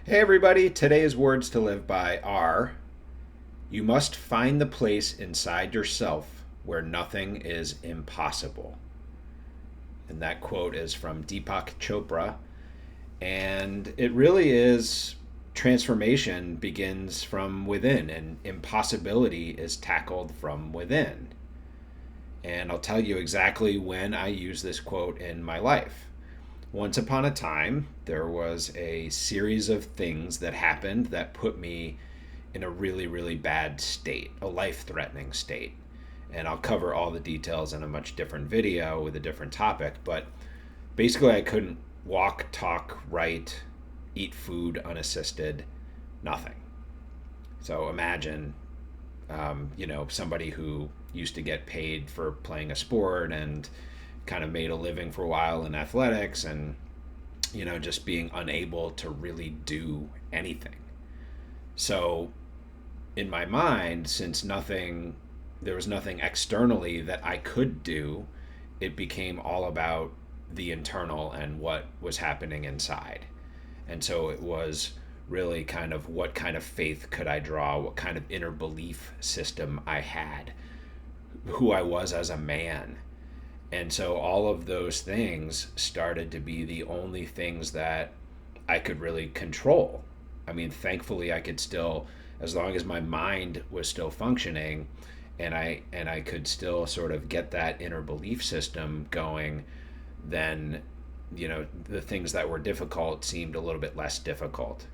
Hey everybody, today's words to live by are: you must find the place inside yourself where nothing is impossible. And that quote is from Deepak Chopra. And it really is: transformation begins from within, and impossibility is tackled from within. And I'll tell you exactly when I use this quote in my life. Once upon a time, there was a series of things that happened that put me in a really, really bad state, a life threatening state. And I'll cover all the details in a much different video with a different topic. But basically, I couldn't walk, talk, write, eat food unassisted, nothing. So imagine, somebody who used to get paid for playing a sport and kind of made a living for a while in athletics, and just being unable to really do anything. So in my mind, since nothing there was nothing externally that I could do, it became all about the internal and what was happening inside. And so it was really kind of what kind of faith could I draw, what kind of inner belief system I had, who I was as a man. And so all of those things started to be the only things that I could really control. I mean, thankfully, I could still, as long as my mind was still functioning, and I could still sort of get that inner belief system going, then the things that were difficult seemed a little bit less difficult.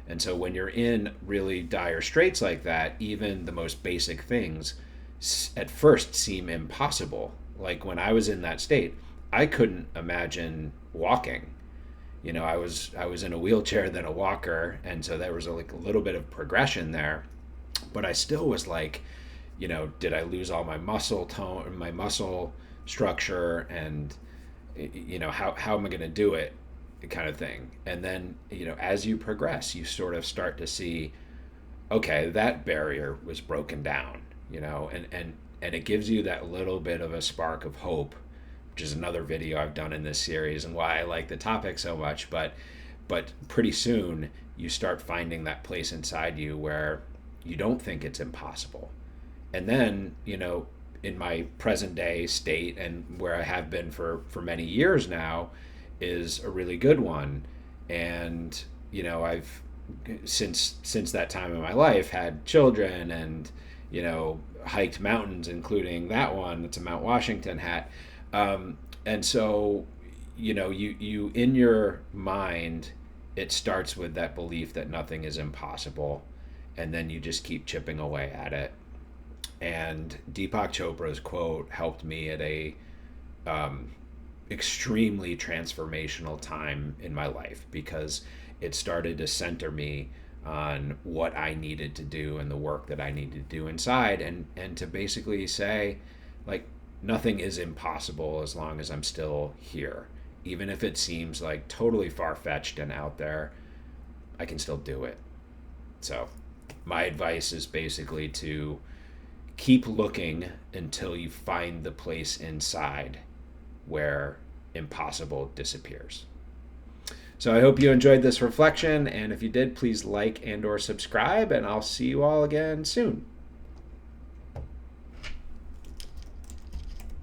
And so when you're in really dire straits like that, even the most basic things at first seem impossible. Like when I was in that state, I couldn't imagine walking. I was in a wheelchair, then a walker, and so there was like a little bit of progression there. But I still was like, did I lose all my muscle tone, my muscle structure, and how am I going to do it, kind of thing. And then as you progress, you sort of start to see, okay, that barrier was broken down, and it gives you that little bit of a spark of hope, which is another video I've done in this series and why I like the topic so much. But pretty soon you start finding that place inside you where you don't think it's impossible. And then, in my present day state, and where I have been for many years now, is a really good one. And I've since that time in my life had children, and hiked mountains, including that one. It's a Mount Washington hat. And so you in your mind, it starts with that belief that nothing is impossible, and then you just keep chipping away at it. And Deepak Chopra's quote helped me at a extremely transformational time in my life, because it started to center me on what I needed to do and the work that I needed to do inside, and to basically say, like, nothing is impossible as long as I'm still here. Even if it seems like totally far-fetched and out there, I can still do it. So my advice is basically to keep looking until you find the place inside where impossible disappears. So I hope you enjoyed this reflection, and if you did, please like and or subscribe, and I'll see you all again soon.